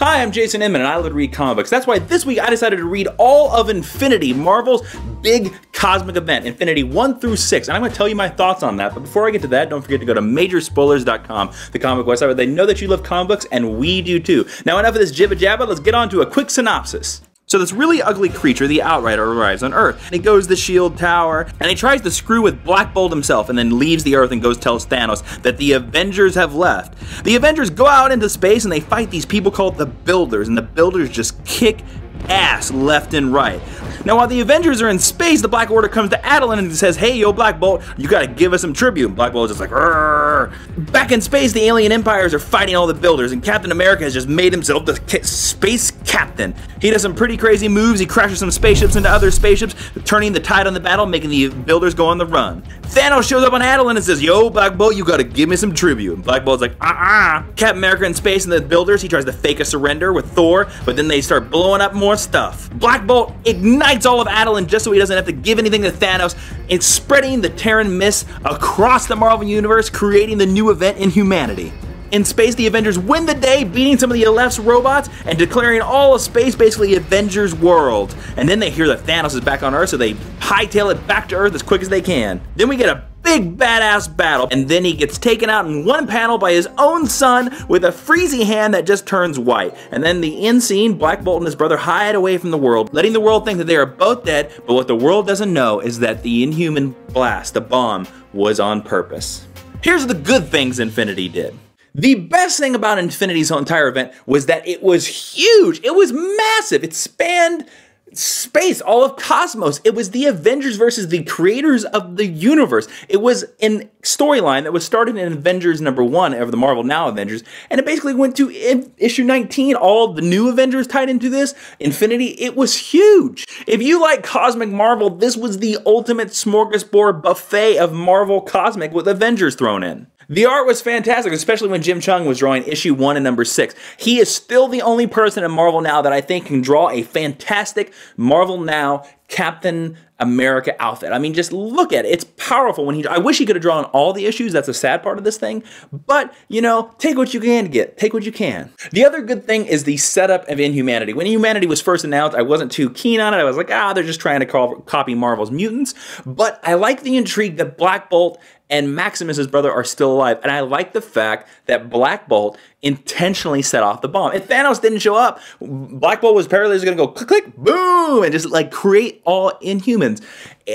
Hi, I'm Jason Inman, and I love to read comic books. That's why this week I decided to read all of Infinity, Marvel's big cosmic event, Infinity 1 through 6. And I'm going to tell you my thoughts on that. But before I get to that, don't forget to go to majorspoilers.com, the comic website where they know that you love comic books, and we do too. Now, enough of this jibba jabba, let's get on to a quick synopsis. So this really ugly creature, the Outrider, arrives on Earth. And he goes to the shield tower, and he tries to screw with Black Bolt himself, and then leaves the Earth and goes tells Thanos that the Avengers have left. The Avengers go out into space, and they fight these people called the Builders, and the Builders just kick ass left and right. Now, while the Avengers are in space, the Black Order comes to Attilan and says, "Hey, yo, Black Bolt, you gotta give us some tribute." And Black Bolt is just like, "Rrrr." Back in space, the alien empires are fighting all the Builders, and Captain America has just made himself the space captain. He does some pretty crazy moves. He crashes some spaceships into other spaceships, turning the tide on the battle, making the Builders go on the run. Thanos shows up on Attilan and says, "Yo, Black Bolt, you gotta give me some tribute." And Black Bolt's like, Captain America in space and the Builders, he tries to fake a surrender with Thor, but then they start blowing up more stuff. Black Bolt ignites all of Attilan just so he doesn't have to give anything to Thanos. It's spreading the Terran mist across the Marvel Universe, creating the new event in humanity. In space, the Avengers win the day, beating some of the left's robots and declaring all of space basically Avengers world. And then they hear that Thanos is back on Earth, so they hightail it back to Earth as quick as they can. Then we get a big badass battle, and then he gets taken out in one panel by his own son with a freezy hand that just turns white. And then the end scene, Black Bolt and his brother hide away from the world, letting the world think that they are both dead, but what the world doesn't know is that the Inhuman blast, the bomb, was on purpose. Here's the good things Infinity did. The best thing about Infinity's entire event was that it was huge. It was massive. It spanned space, all of cosmos. It was the Avengers versus the creators of the universe. It was a storyline that was started in Avengers #1 of the Marvel Now Avengers, and it basically went to issue 19. All the new Avengers tied into this. Infinity, it was huge. If you like cosmic Marvel, this was the ultimate smorgasbord buffet of Marvel cosmic with Avengers thrown in. The art was fantastic, especially when Jim Cheung was drawing issue 1 and #6. He is still the only person in Marvel Now that I think can draw a fantastic Marvel Now Captain America outfit. I mean, just look at it. It's powerful. I wish he could have drawn all the issues. That's a sad part of this thing. But, you know, take what you can get. Take what you can. The other good thing is the setup of Inhumanity. When Inhumanity was first announced, I wasn't too keen on it. I was like, they're just trying to copy Marvel's mutants. But I like the intrigue that Black Bolt and Maximus, his brother, are still alive. And I like the fact that Black Bolt intentionally set off the bomb. If Thanos didn't show up, Black Bolt was apparently going to go click, click, boom, and just like create all Inhumans.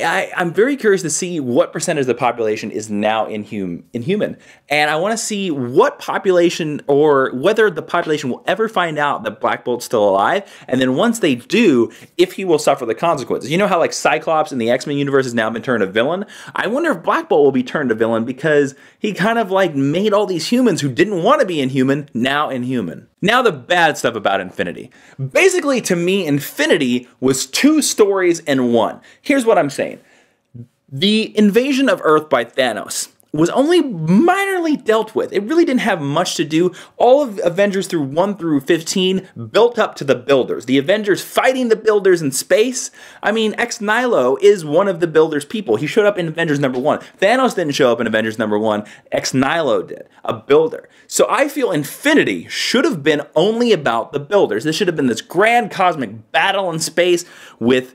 I'm very curious to see what percentage of the population is now inhuman. And I want to see what population, or whether the population will ever find out that Black Bolt's still alive. And then once they do, if he will suffer the consequences. You know how like Cyclops in the X-Men universe has now been turned a villain? I wonder if Black Bolt will be turned a villain because he kind of like made all these humans who didn't want to be inhuman, now inhuman. Now the bad stuff about Infinity. Basically, to me, Infinity was 2 stories in one. Here's what I'm saying. The invasion of Earth by Thanos was only minorly dealt with. It really didn't have much to do. All of Avengers through 1 through 15 built up to the Builders. The Avengers fighting the Builders in space. I mean, Ex Nihilo is one of the Builders' people. He showed up in Avengers #1. Thanos didn't show up in Avengers #1. Ex Nihilo did, a Builder. So I feel Infinity should have been only about the Builders. This should have been this grand cosmic battle in space with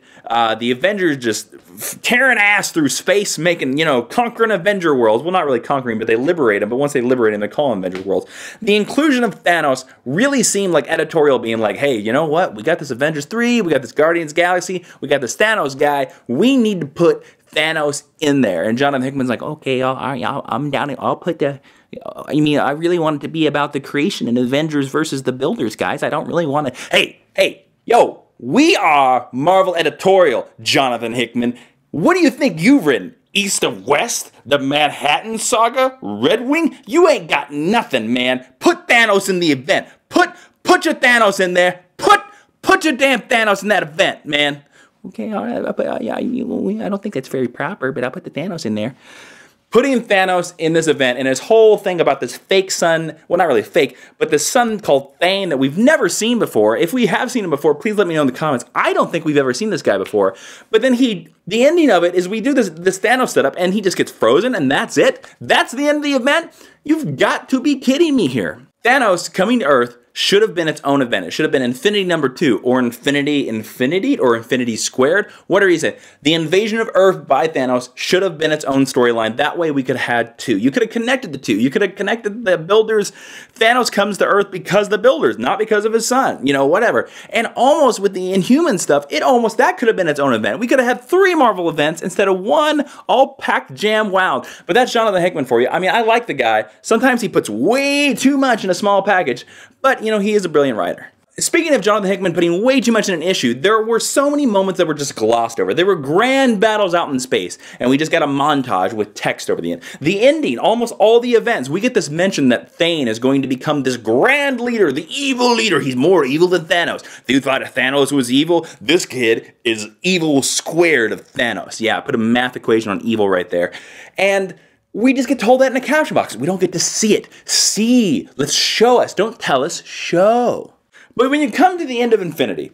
the Avengers just tearing ass through space, making, conquering Avenger worlds. Well, not really conquering, but they liberate them. But once they liberate them, they call them Avenger worlds. The inclusion of Thanos really seemed like editorial being like, hey, you know what? We got this Avengers 3, we got this Guardians Galaxy, we got this Thanos guy. We need to put Thanos in there. And Jonathan Hickman's like, okay, I'm down. I'll put the... I mean, I really want it to be about the creation and Avengers versus the Builders, guys. I don't really want to... Hey, yo! We are Marvel Editorial, Jonathan Hickman. What do you think you've written? East of West? The Manhattan Saga? Red Wing? You ain't got nothing, man. Put Thanos in the event. Put your Thanos in there. Put your damn Thanos in that event, man. Okay, all right. I don't think that's very proper, but I'll put the Thanos in there. Putting Thanos in this event and his whole thing about this fake sun, well, not really fake, but this sun called Thane that we've never seen before. If we have seen him before, please let me know in the comments. I don't think we've ever seen this guy before. But then the ending of it is we do this Thanos setup and he just gets frozen and that's it. That's the end of the event. You've got to be kidding me here. Thanos coming to Earth, should have been its own event. It should have been Infinity #2 or Infinity or Infinity Squared. Whatever you say. The invasion of Earth by Thanos should have been its own storyline. That way we could have had two. You could have connected the two. You could have connected the Builders. Thanos comes to Earth because of the Builders, not because of his son. You know, whatever. And almost with the Inhuman stuff, that could have been its own event. We could have had 3 Marvel events instead of 1 all packed jam wound. But that's Jonathan Hickman for you. I mean, I like the guy. Sometimes he puts way too much in a small package, but, you know, he is a brilliant writer. Speaking of Jonathan Hickman putting way too much in an issue, there were so many moments that were just glossed over. There were grand battles out in space, and we just got a montage with text over the end. The ending, almost all the events, we get this mention that Thane is going to become this grand leader, the evil leader. He's more evil than Thanos. You thought Thanos was evil? This kid is evil squared of Thanos. Yeah, put a math equation on evil right there. And we just get told that in a caption box. We don't get to see it. See. Let's show us. Don't tell us. Show. But when you come to the end of Infinity,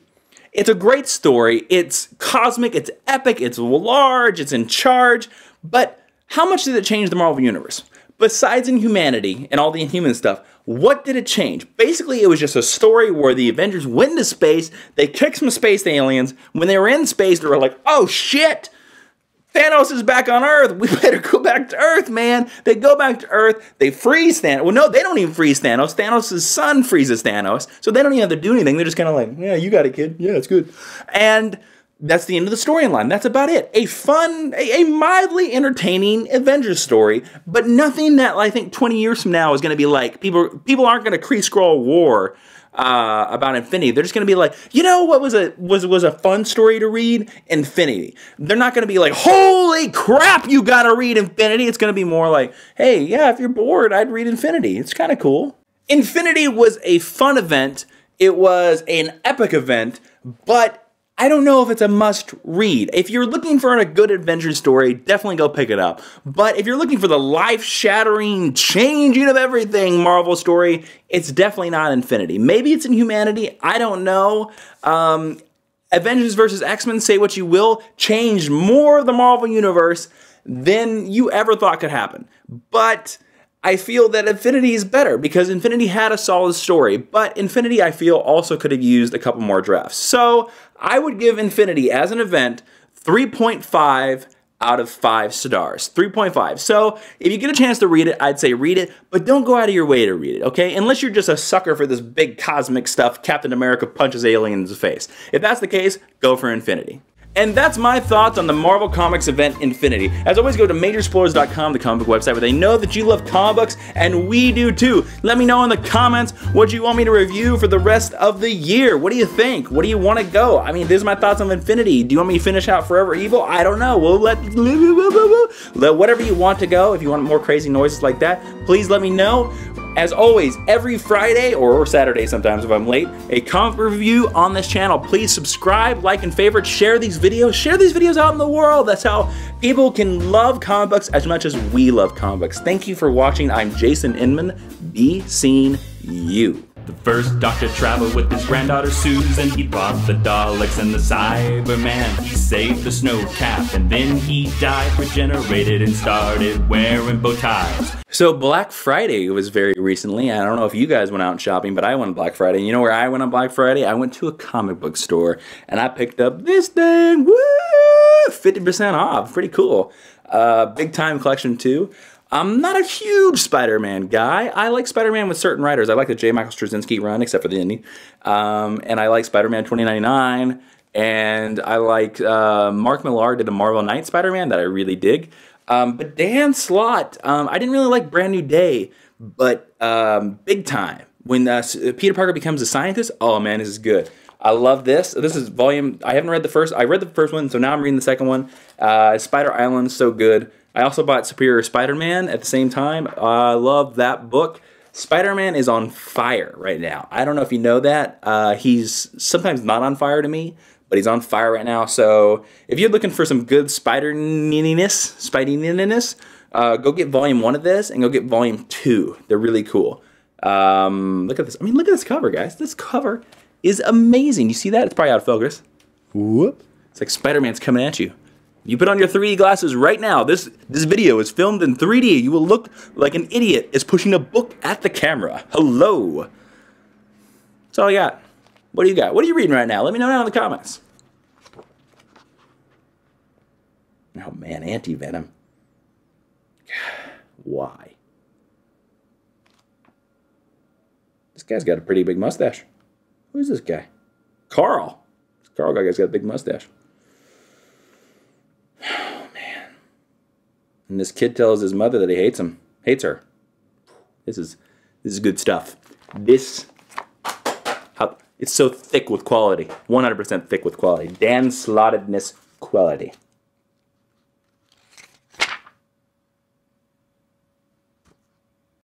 it's a great story. It's cosmic. It's epic. It's large. It's in charge. But how much did it change the Marvel Universe? Besides Inhumanity and all the Inhuman stuff, what did it change? Basically, it was just a story where the Avengers went into space. They kicked some space aliens. When they were in space, they were like, oh, shit. Thanos is back on Earth. We better go back to Earth, man. They go back to Earth. They freeze Thanos. Well, no, they don't even freeze Thanos. Thanos' son freezes Thanos. So they don't even have to do anything. They're just kind of like, yeah, you got it, kid. Yeah, it's good. And that's the end of the storyline. That's about it. A fun, a mildly entertaining Avengers story, but nothing that I think 20 years from now is going to be like, people aren't going to Kree-Skrull war about Infinity. They're just going to be like, you know what was a fun story to read? Infinity. They're not going to be like, holy crap, you got to read Infinity. It's going to be more like, hey, yeah, if you're bored, I'd read Infinity. It's kind of cool. Infinity was a fun event. It was an epic event, but I don't know if it's a must read. If you're looking for a good adventure story, definitely go pick it up. But if you're looking for the life-shattering, changing of everything Marvel story, it's definitely not Infinity. Maybe it's Inhumanity. I don't know. Avengers vs. X-Men, say what you will, changed more of the Marvel Universe than you ever thought could happen. But I feel that Infinity is better because Infinity had a solid story, but Infinity, I feel, also could have used a couple more drafts. So I would give Infinity as an event 3.5 out of 5 stars. 3.5. So if you get a chance to read it, I'd say read it, but don't go out of your way to read it, okay? Unless you're just a sucker for this big cosmic stuff, Captain America punches aliens in the face. If that's the case, go for Infinity. And that's my thoughts on the Marvel Comics event Infinity. As always, go to majorspoilers.com, the comic book website, where they know that you love comic books, and we do too. Let me know in the comments what you want me to review for the rest of the year. What do you think? What do you want to go? I mean, these are my thoughts on Infinity. Do you want me to finish out Forever Evil? I don't know. We'll let whatever you want to go. If you want more crazy noises like that, please let me know. As always, every Friday, or Saturday sometimes if I'm late, a comic review on this channel. Please subscribe, like, and favorite, share these videos. Share these videos out in the world. That's how people can love comic books as much as we love comic books. Thank you for watching. I'm Jason Inman. Be seen you. The first Doctor traveled with his granddaughter Susan. He brought the Daleks and the Cyberman. He saved the snow cap and then he died, regenerated, and started wearing bow ties. So Black Friday was very recently. I don't know if you guys went out shopping, but I went on Black Friday. You know where I went on Black Friday? I went to a comic book store and I picked up this thing. Woo! 50% off. Pretty cool. Big time collection too. I'm not a huge Spider-Man guy. I like Spider-Man with certain writers. I like the J. Michael Straczynski run, except for the ending. And I like Spider-Man 2099. And I like Mark Millar did a Marvel Knight Spider-Man that I really dig. But Dan Slott, I didn't really like Brand New Day, but big time. When Peter Parker becomes a scientist, oh man, this is good. I love this. This is volume, I haven't read the first, I read the first one, so now I'm reading the second one. Spider Island, so good. I also bought Superior Spider-Man at the same time. I love that book. Spider-Man is on fire right now. I don't know if you know that. He's sometimes not on fire to me, but he's on fire right now. So if you're looking for some good Spider-niness, go get volume 1 of this and go get volume 2. They're really cool. Look at this. I mean, look at this cover, guys. This cover is amazing. You see that? It's probably out of focus. Whoop. It's like Spider-Man's coming at you. You put on your 3D glasses right now. This video is filmed in 3D. You will look like an idiot is pushing a book at the camera. Hello. That's all I got. What do you got? What are you reading right now? Let me know down in the comments. Oh man, anti-venom. Why? This guy's got a pretty big mustache. Who's this guy? Carl. This Carl guy's got a big mustache. Oh man. And this kid tells his mother that he hates him. Hates her. This is good stuff. It's so thick with quality. 100% thick with quality. Dan Slottedness quality.